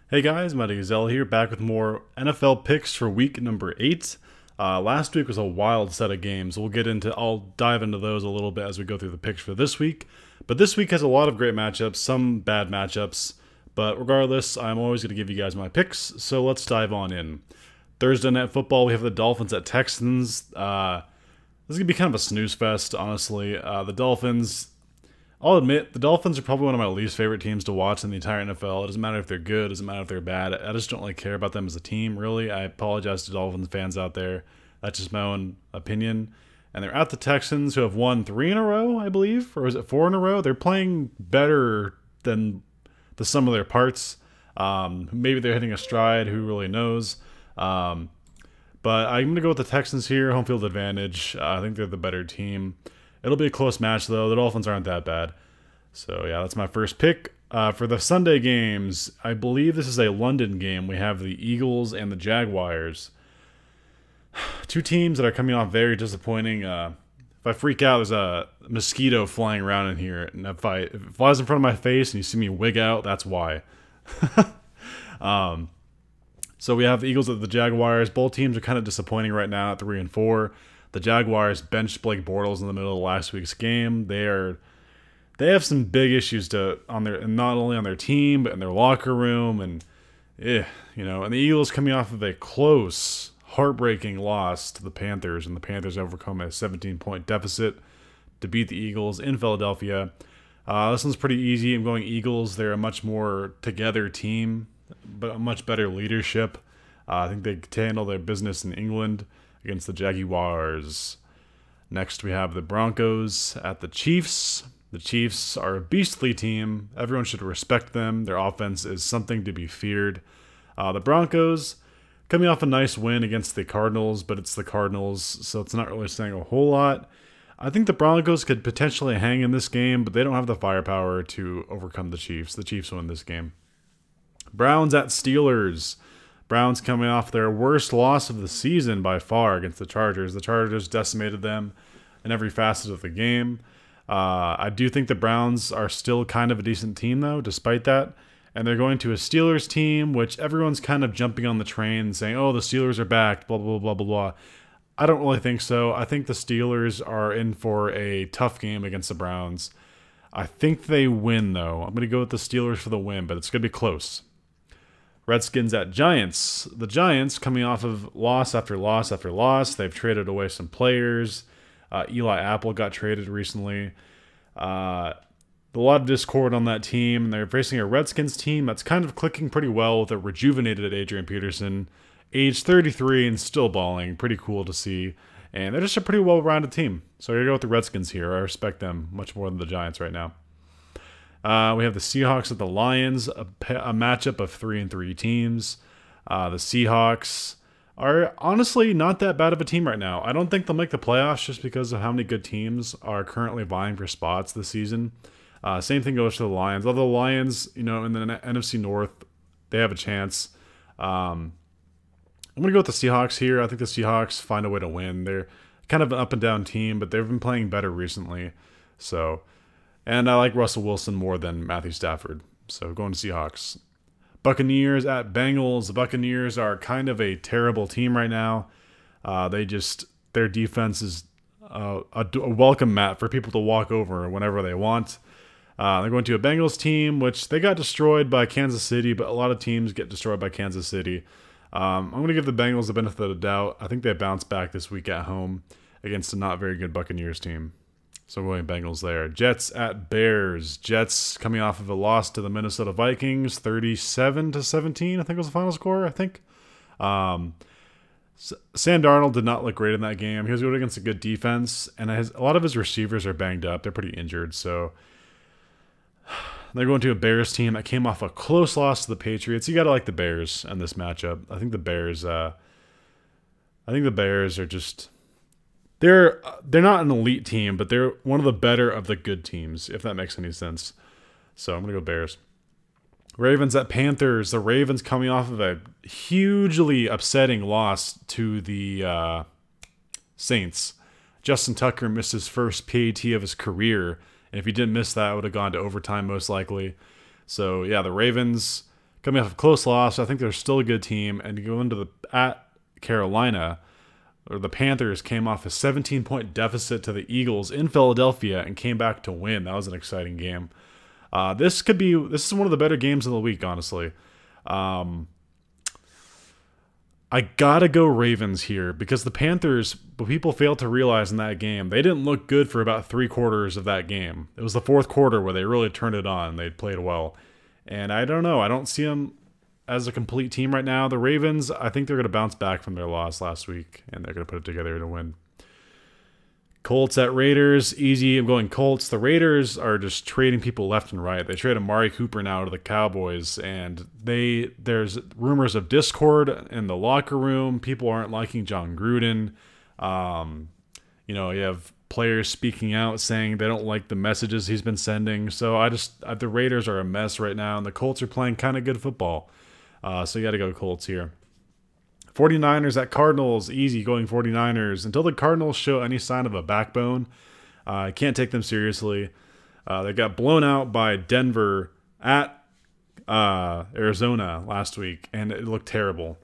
Hey guys, Gazelle here, back with more NFL picks for week number 8. Last week was a wild set of games. I'll dive into those a little bit as we go through the picks for this week. But this week has a lot of great matchups, some bad matchups. But regardless, I'm always going to give you guys my picks, so let's dive on in. Thursday Night Football, we have the Dolphins at Texans. This is going to be kind of a snooze fest, honestly. The Dolphins, I'll admit, the Dolphins are probably one of my least favorite teams to watch in the entire NFL. It doesn't matter if they're good, it doesn't matter if they're bad. I just don't really care about them as a team, really. I apologize to Dolphins fans out there. That's just my own opinion. And they're at the Texans, who have won 3 in a row, I believe. Or is it 4 in a row? They're playing better than the sum of their parts. Maybe they're hitting a stride. Who really knows? But I'm going to go with the Texans here. Home field advantage. I think they're the better team. It'll be a close match, though. The Dolphins aren't that bad. So, yeah, that's my first pick. For the Sunday games, I believe this is a London game. We have the Eagles and the Jaguars. Two teams that are coming off very disappointing. If I freak out, there's a mosquito flying around in here. And if it flies in front of my face and you see me wig out, that's why. So we have the Eagles at the Jaguars. Both teams are kind of disappointing right now at 3 and 4. The Jaguars benched Blake Bortles in the middle of last week's game. They have some big issues not only on their team but in their locker room, and and the Eagles coming off of a close, heartbreaking loss to the Panthers, and the Panthers overcome a 17-point deficit to beat the Eagles in Philadelphia. This one's pretty easy. I'm going Eagles. They're a much more together team, but a much better leadership. I think they handle their business in England against the Jaguars. Next, we have the Broncos at the Chiefs. The Chiefs are a beastly team. Everyone should respect them. Their offense is something to be feared. The Broncos, coming off a nice win against the Cardinals, but it's the Cardinals, so it's not really saying a whole lot. I think the Broncos could potentially hang in this game, but they don't have the firepower to overcome the Chiefs. The Chiefs win this game. Browns at Steelers. Browns coming off their worst loss of the season by far against the Chargers. The Chargers decimated them in every facet of the game. I do think the Browns are still kind of a decent team, though, despite that. And they're going to a Steelers team, which everyone's kind of jumping on the train and saying, oh, the Steelers are back, blah, blah, blah, blah, blah. I don't really think so. I think the Steelers are in for a tough game against the Browns. I think they win, though. I'm going to go with the Steelers for the win, but it's going to be close. Redskins at Giants. The Giants coming off of loss after loss after loss. They've traded away some players. Eli Apple got traded recently. A lot of discord on that team. And they're facing a Redskins team that's kind of clicking pretty well with a rejuvenated Adrian Peterson, age 33 and still balling. Pretty cool to see. And they're just a pretty well-rounded team. So I'm going to go with the Redskins here. I respect them much more than the Giants right now. We have the Seahawks at the Lions, a matchup of 3 and 3 teams. The Seahawks are honestly not that bad of a team right now. I don't think they'll make the playoffs just because of how many good teams are currently vying for spots this season. Same thing goes to the Lions. Although the Lions, in the NFC North, they have a chance. I'm going to go with the Seahawks here. I think the Seahawks find a way to win. They're kind of an up and down team, but they've been playing better recently. And I like Russell Wilson more than Matthew Stafford. So going to Seahawks. Buccaneers at Bengals. The Buccaneers are kind of a terrible team right now. Their defense is a welcome mat for people to walk over whenever they want. They're going to a Bengals team, which they got destroyed by Kansas City, but a lot of teams get destroyed by Kansas City. I'm going to give the Bengals the benefit of the doubt. I think they bounce back this week at home against a not very good Buccaneers team. So I'm going Bengals there. Jets at Bears. Jets coming off of a loss to the Minnesota Vikings, 37-17, I think was the final score, I think. Sam Darnold did not look great in that game. He was going against a good defense, and a lot of his receivers are banged up. They're pretty injured, so they're going to a Bears team that came off a close loss to the Patriots. You got to like the Bears in this matchup. I think the Bears are just... They're not an elite team, but they're one of the better of the good teams, if that makes any sense. So I'm going to go Bears. Ravens at Panthers. The Ravens coming off of a hugely upsetting loss to the Saints. Justin Tucker missed his first PAT of his career, and if he didn't miss that, it would have gone to overtime most likely. So, yeah, the Ravens coming off a close loss. I think they're still a good team. And you go into the at Carolina, or the Panthers came off a 17-point deficit to the Eagles in Philadelphia and came back to win. That was an exciting game. This is one of the better games of the week, honestly. I gotta go Ravens here because the Panthers, what people failed to realize in that game, they didn't look good for about 3/4 of that game. It was the fourth quarter where they really turned it on. They played well. And I don't know. I don't see them as a complete team right now. The Ravens, I think they're going to bounce back from their loss last week, and they're going to put it together to win. Colts at Raiders, easy. I'm going Colts. The Raiders are just trading people left and right. They trade Amari Cooper now to the Cowboys, and there's rumors of discord in the locker room. People aren't liking John Gruden. You have players speaking out saying they don't like the messages he's been sending. So the Raiders are a mess right now, and the Colts are playing kind of good football. So you got to go Colts here. 49ers at Cardinals, easy going 49ers. Until the Cardinals show any sign of a backbone, I can't take them seriously. They got blown out by Denver at Arizona last week, and it looked terrible.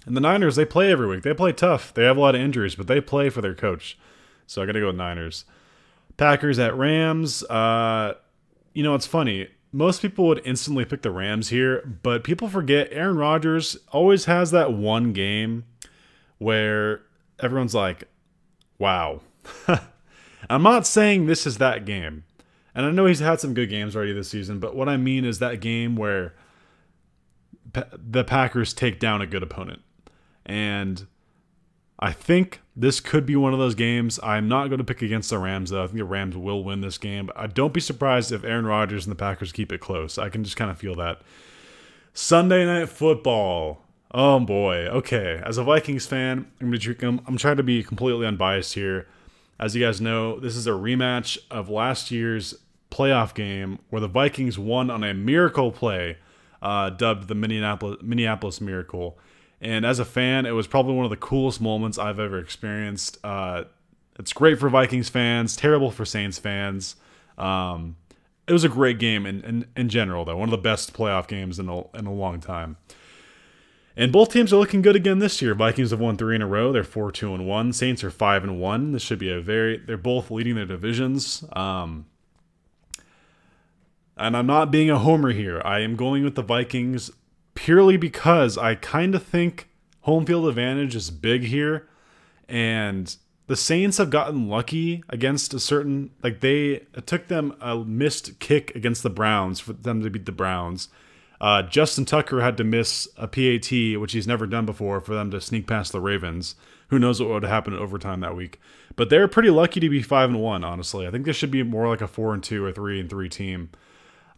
And the Niners, they play every week. They play tough. They have a lot of injuries, but they play for their coach. So I got to go with Niners. Packers at Rams. It's funny. Most people would instantly pick the Rams here, but people forget Aaron Rodgers always has that one game where everyone's like, wow. I'm not saying this is that game. And I know he's had some good games already this season, but what I mean is that game where the Packers take down a good opponent. And I think this could be one of those games. I'm not going to pick against the Rams, though. I think the Rams will win this game. But don't be surprised if Aaron Rodgers and the Packers keep it close. I can just kind of feel that. Sunday Night Football. Oh, boy. Okay. As a Vikings fan, I'm trying to be completely unbiased here. As you guys know, this is a rematch of last year's playoff game where the Vikings won on a miracle play, dubbed the Minneapolis Miracle. And as a fan, it was probably one of the coolest moments I've ever experienced. It's great for Vikings fans, terrible for Saints fans. It was a great game in general, though. One of the best playoff games in a long time. And both teams are looking good again this year. Vikings have won 3 in a row. They're 4-2-1. Saints are 5-1. This should be they're both leading their divisions. And I'm not being a homer here. I am going with the Vikings purely because I kind of think home field advantage is big here. And the Saints have gotten lucky against it took them a missed kick against the Browns for them to beat the Browns. Justin Tucker had to miss a PAT, which he's never done before, for them to sneak past the Ravens. Who knows what would happen in overtime that week. But they're pretty lucky to be 5-1, honestly. I think this should be more like a 4-2 or 3-3 team.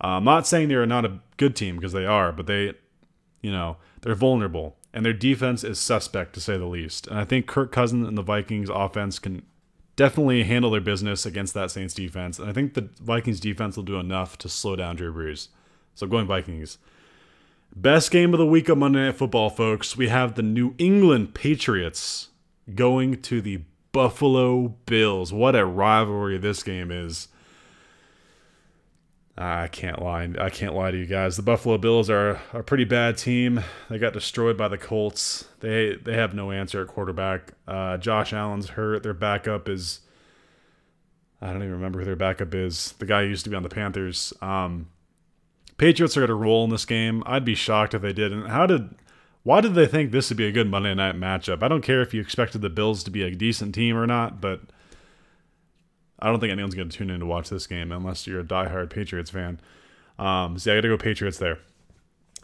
I'm not saying they're not a good team, because they are, but they're vulnerable. And their defense is suspect, to say the least. And I think Kirk Cousins and the Vikings offense can definitely handle their business against that Saints defense. And I think the Vikings defense will do enough to slow down Drew Brees. So going Vikings. Best game of the week on Monday Night Football, folks. We have the New England Patriots going to the Buffalo Bills. What a rivalry this game is. I can't lie to you guys. The Buffalo Bills are a pretty bad team. They got destroyed by the Colts. They have no answer at quarterback. Josh Allen's hurt. Their backup is... I don't even remember who their backup is. The guy who used to be on the Panthers. Patriots are going to roll in this game. I'd be shocked if they didn't. Why did they think this would be a good Monday night matchup? I don't care if you expected the Bills to be a decent team or not, but I don't think anyone's going to tune in to watch this game unless you're a diehard Patriots fan. So yeah, I got to go Patriots there.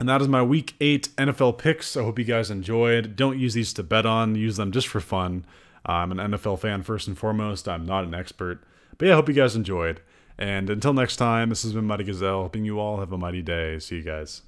And that is my Week 8 NFL picks. I hope you guys enjoyed. Don't use these to bet on. Use them just for fun. I'm an NFL fan first and foremost. I'm not an expert. But yeah, I hope you guys enjoyed. And until next time, this has been Mighty Gazelle, hoping you all have a mighty day. See you guys.